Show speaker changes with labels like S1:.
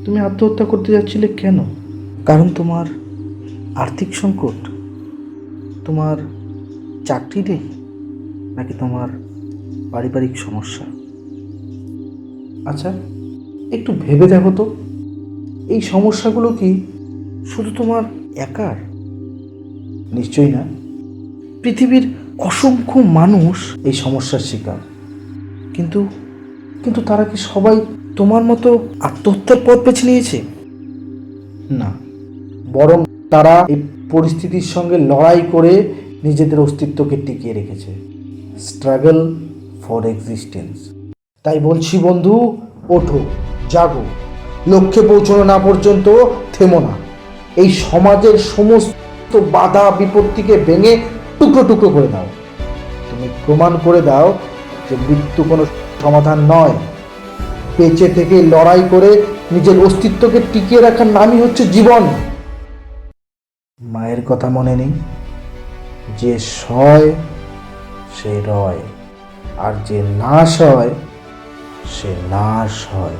S1: তুমি আত্মহত্যা করতে যাচ্ছিলে কেন? কারণ তোমার আর্থিক সংকট, তোমার চাকরি নেই, নাকি তোমার পারিবারিক সমস্যা? আচ্ছা, একটু ভেবে দেখো তো, এই সমস্যাগুলো কি শুধু তোমার একার? নিশ্চয়ই না। পৃথিবীর অসংখ্য মানুষ এই সমস্যার শিকার। কিন্তু কিন্তু তারা কি সবাই তোমার মতো আত্মহত্যার পথ বেছে নিয়েছে? না, বরং তারা এই পরিস্থিতির সঙ্গে লড়াই করে নিজেদের অস্তিত্বকে টিকিয়ে রেখেছে। Struggle for existence. তাই বলছি বন্ধু, ওঠো, জাগো, লক্ষ্যে পৌঁছানো না পর্যন্ত থেমো না। এই সমাজের সমস্ত বাধা বিপত্তিকে ভেঙে টুকরো টুকরো করে দাও। তুমি প্রমাণ করে দাও যে মৃত্যু কোনো সমাধান নয়। বেঁচে থেকে লড়াই করে নিজের অস্তিত্বকে টিকিয়ে রাখার নামই হচ্ছে জীবন। মায়ের কথা মনে নেই? যে সয় সে রয়, আর যে না সয় সে নাশ হয়।